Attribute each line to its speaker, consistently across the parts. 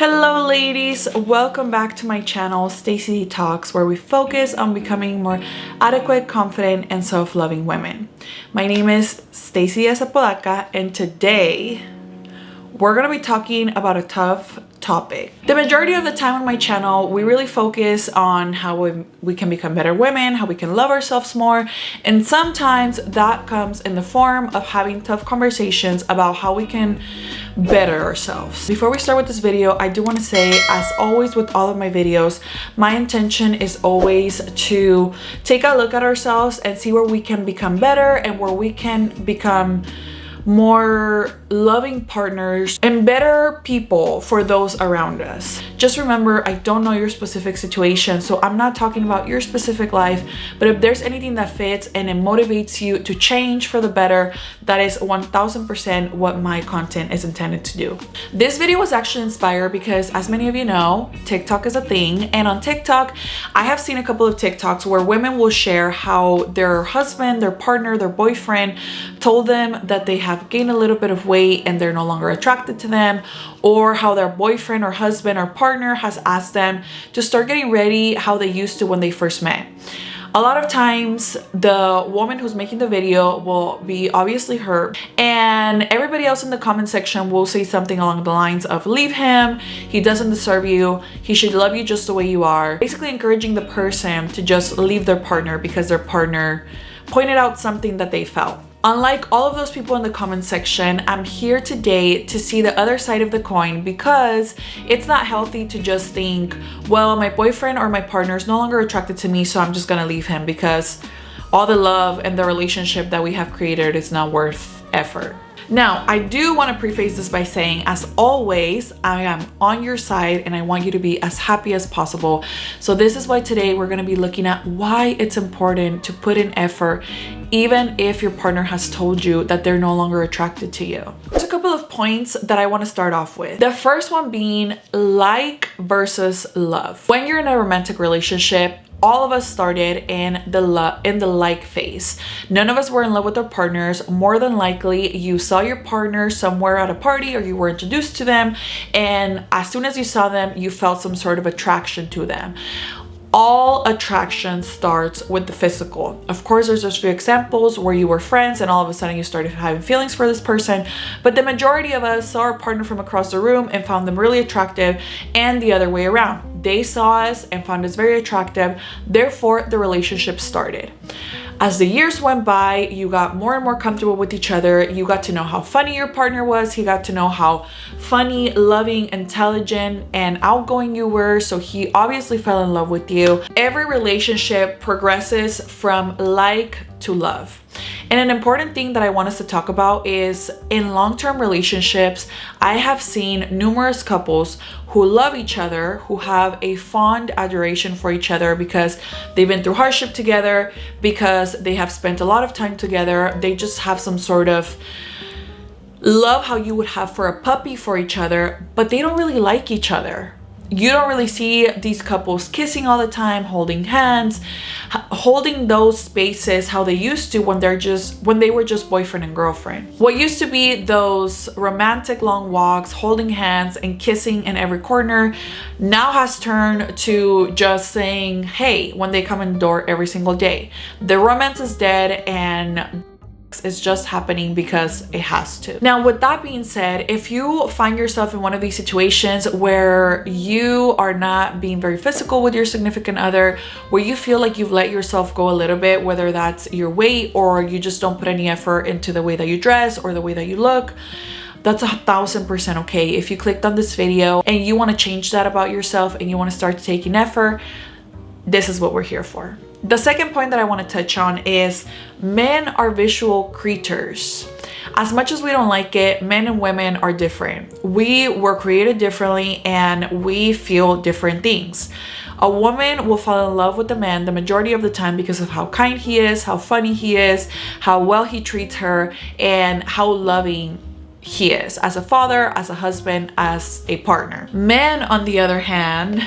Speaker 1: Hello ladies, welcome back to my channel Stacy Talks, where we focus on becoming more adequate, confident, and self-loving women. My name is Stacy Apodaca, and today we're gonna be talking about a tough topic. The majority of the time on my channel, we really focus on how we can become better women, how we can love ourselves more, and sometimes that comes in the form of having tough conversations about how we can better ourselves. Before we start with this video, I do want to say, as always with all of my videos, my intention is always to take a look at ourselves and see where we can become better and where we can become more loving partners and better people for those around us. Just remember, I don't know your specific situation, so I'm not talking about your specific life, but if there's anything that fits and it motivates you to change for the better, that is 1000% what my content is intended to do. This video was actually inspired because, as many of you know, TikTok is a thing, and on TikTok I have seen a couple of TikToks where women will share how their husband, their partner, their boyfriend told them that they have gained a little bit of weight and they're no longer attracted to them, or how their boyfriend or husband or partner has asked them to start getting ready how they used to when they first met. A lot of times the woman who's making the video will be obviously hurt, and everybody else in the comment section will say something along the lines of, leave him, he doesn't deserve you, he should love you just the way you are. Basically encouraging the person to just leave their partner because their partner pointed out something that they felt. Unlike all of those people in the comment section, I'm here today to see the other side of the coin, because it's not healthy to just think, well, my boyfriend or my partner is no longer attracted to me, so I'm just gonna leave him because all the love and the relationship that we have created is not worth effort. Now, I do want to preface this by saying, as always, I am on your side and I want you to be as happy as possible. So this is why today we're going to be looking at why it's important to put in effort, even if your partner has told you that they're no longer attracted to you. There's a couple of points that I want to start off with. The first one being like versus love. When you're in a romantic relationship, all of us started in the like phase. None of us were in love with our partners. More than likely, you saw your partner somewhere at a party or you were introduced to them, and as soon as you saw them, you felt some sort of attraction to them. All attraction starts with the physical. Of course, there's just a few examples where you were friends and all of a sudden you started having feelings for this person, but the majority of us saw our partner from across the room and found them really attractive, and the other way around. They saw us and found us very attractive, therefore the relationship started. As the years went by, you got more and more comfortable with each other. You got to know how funny your partner was. He got to know how funny, loving, intelligent, and outgoing you were. So he obviously fell in love with you. Every relationship progresses from like to love. And an important thing that I want us to talk about is, in long-term relationships, I have seen numerous couples who love each other, who have a fond adoration for each other because they've been through hardship together, because they have spent a lot of time together. They just have some sort of love how you would have for a puppy for each other, but they don't really like each other. You don't really see these couples kissing all the time, holding hands, holding those spaces how they used to when they were just boyfriend and girlfriend. What used to be those romantic long walks, holding hands and kissing in every corner, now has turned to just saying hey when they come in the door every single day. The romance is dead and is just happening because it has to. Now, with that being said, if you find yourself in one of these situations where you are not being very physical with your significant other, where you feel like you've let yourself go a little bit, whether that's your weight or you just don't put any effort into the way that you dress or the way that you look, that's 1000% okay. If you clicked on this video and you want to change that about yourself and you want to start taking effort, this is what we're here for. The second point that I want to touch on is men are visual creatures. As much as we don't like it, men and women are different. We were created differently and we feel different things. A woman will fall in love with a man the majority of the time because of how kind he is, how funny he is, how well he treats her, and how loving he is as a father, as a husband, as a partner. Men, on the other hand,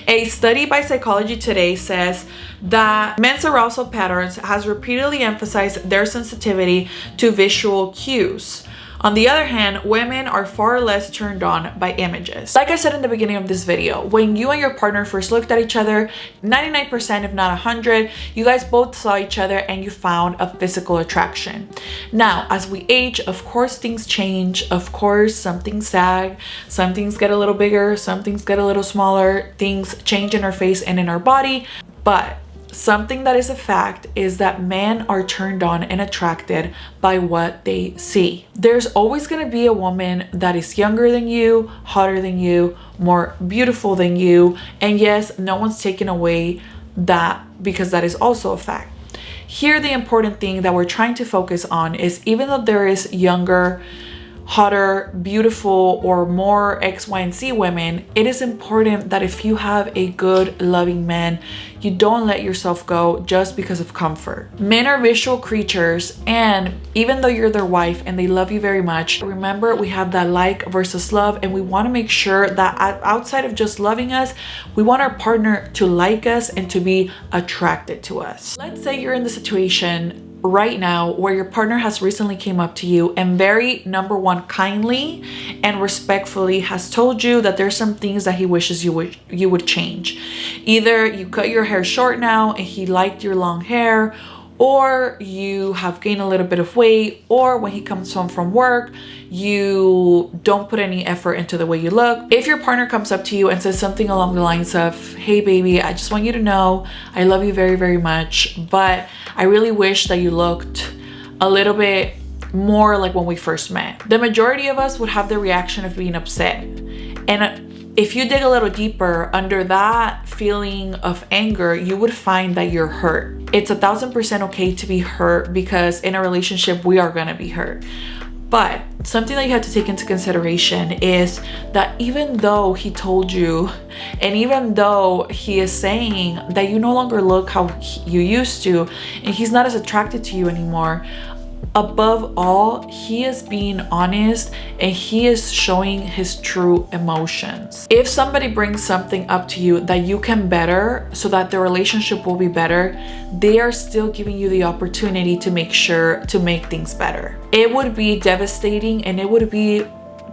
Speaker 1: a study by Psychology Today says that men's arousal patterns has repeatedly emphasized their sensitivity to visual cues. On the other hand, women are far less turned on by images. Like I said in the beginning of this video, when you and your partner first looked at each other, 99% if not 100, you guys both saw each other and you found a physical attraction. Now, as we age, of course things change. Of course, some things sag, some things get a little bigger, some things get a little smaller, things change in our face and in our body. But something that is a fact is that men are turned on and attracted by what they see. There's always going to be a woman that is younger than you, hotter than you, more beautiful than you. And yes, no one's taking away that, because that is also a fact. Here, the important thing that we're trying to focus on is, even though there is younger, hotter, beautiful, or more X, Y, and Z women, it is important that if you have a good, loving man, you don't let yourself go just because of comfort. Men are visual creatures, and even though you're their wife and they love you very much, remember, we have that like versus love, and we want to make sure that outside of just loving us, we want our partner to like us and to be attracted to us. Let's say you're in the situation right now where your partner has recently came up to you and very, number one, kindly and respectfully has told you that there's some things that he wishes you would change. Either you cut your hair short now and he liked your long hair, or you have gained a little bit of weight, or when he comes home from work, you don't put any effort into the way you look. If your partner comes up to you and says something along the lines of, hey baby, I just want you to know I love you very, very much, but I really wish that you looked a little bit more like when we first met. The majority of us would have the reaction of being upset. And if you dig a little deeper under that feeling of anger, you would find that you're hurt. It's 1000% okay to be hurt, because in a relationship, we are gonna be hurt. But something that you have to take into consideration is that even though he told you, and even though he is saying that you no longer look how you used to, and he's not as attracted to you anymore, above all, he is being honest and he is showing his true emotions. If somebody brings something up to you that you can better so that the relationship will be better, they are still giving you the opportunity to make sure to make things better. It would be devastating and it would be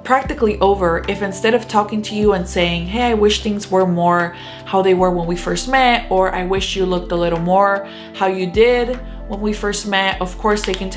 Speaker 1: practically over if, instead of talking to you and saying, hey, I wish things were more how they were when we first met, or I wish you looked a little more how you did when we first met, of course taking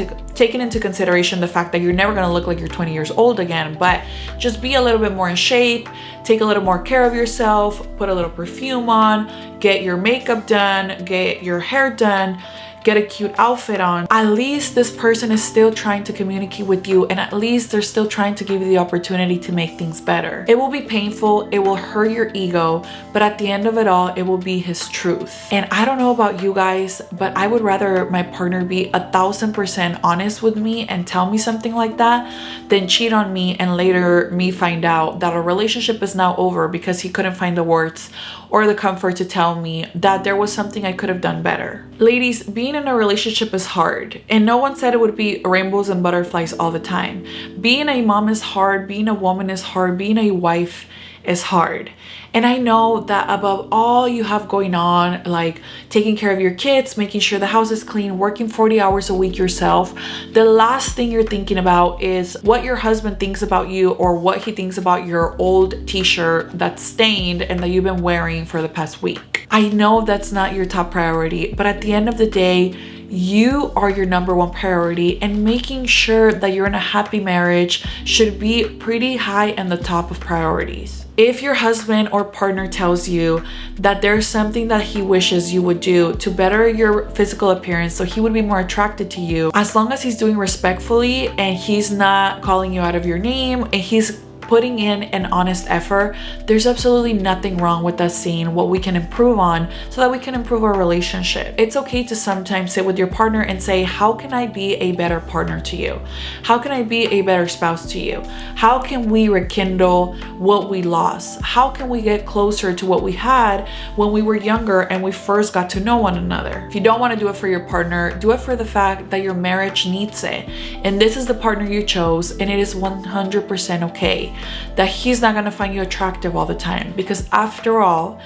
Speaker 1: into consideration the fact that you're never going to look like you're 20 years old again, but just be a little bit more in shape, take a little more care of yourself, put a little perfume on, get your makeup done, get your hair done, get a cute outfit on. At least this person is still trying to communicate with you, and at least they're still trying to give you the opportunity to make things better. It will be painful, it will hurt your ego, but at the end of it all, it will be his truth. And I don't know about you guys, but I would rather my partner be 1000% honest with me and tell me something like that than cheat on me and later me find out that our relationship is now over because he couldn't find the words or the comfort to tell me that there was something I could have done better. Ladies, being in a relationship is hard, and no one said it would be rainbows and butterflies all the time. Being a mom is hard, being a woman is hard, being a wife is hard. And I know that above all you have going on, like taking care of your kids, making sure the house is clean, working 40 hours a week yourself, the last thing you're thinking about is what your husband thinks about you or what he thinks about your old t-shirt that's stained and that you've been wearing for the past week. I know that's not your top priority, but at the end of the day, you are your number one priority, and making sure that you're in a happy marriage should be pretty high in the top of priorities. If your husband or partner tells you that there's something that he wishes you would do to better your physical appearance so he would be more attracted to you, as long as he's doing respectfully and he's not calling you out of your name and he's putting in an honest effort, there's absolutely nothing wrong with us seeing what we can improve on so that we can improve our relationship. It's okay to sometimes sit with your partner and say, how can I be a better partner to you? How can I be a better spouse to you? How can we rekindle what we lost? How can we get closer to what we had when we were younger and we first got to know one another? If you don't want to do it for your partner, do it for the fact that your marriage needs it. And this is the partner you chose, and it is 100% okay. that he's not gonna find you attractive all the time, because after all,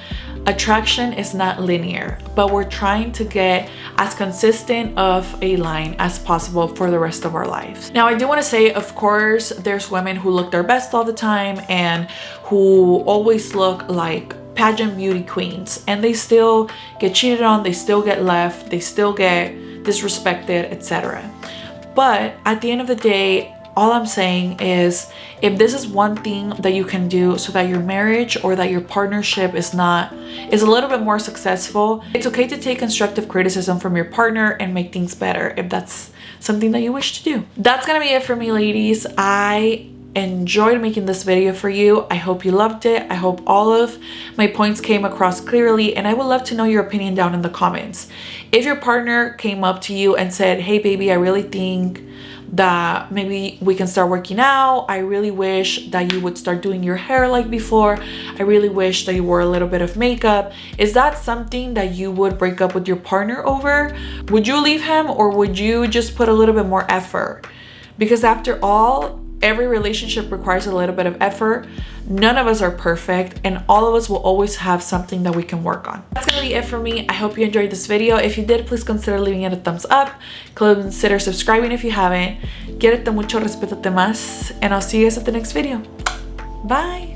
Speaker 1: attraction is not linear, but we're trying to get as consistent of a line as possible for the rest of our lives. Now, I do want to say, of course, there's women who look their best all the time and who always look like pageant beauty queens, and they still get cheated on, they still get left, they still get disrespected, etc. But at the end of the day, all I'm saying is, if this is one thing that you can do so that your marriage or that your partnership is a little bit more successful, it's okay to take constructive criticism from your partner and make things better if that's something that you wish to do. That's gonna be it for me, ladies. I enjoyed making this video for you. I hope you loved it. I hope all of my points came across clearly, and I would love to know your opinion down in the comments. If your partner came up to you and said, hey baby, I really think that maybe we can start working out. I really wish that you would start doing your hair like before. I really wish that you wore a little bit of makeup. Is that something that you would break up with your partner over? Would you leave him, or would you just put a little bit more effort? Because after all, every relationship requires a little bit of effort. None of us are perfect, and all of us will always have something that we can work on. That's gonna be it for me. I hope you enjoyed this video. If you did, please consider leaving it a thumbs up. Consider subscribing if you haven't. Quiérete mucho, respétate más, and I'll see you guys at the next video. Bye.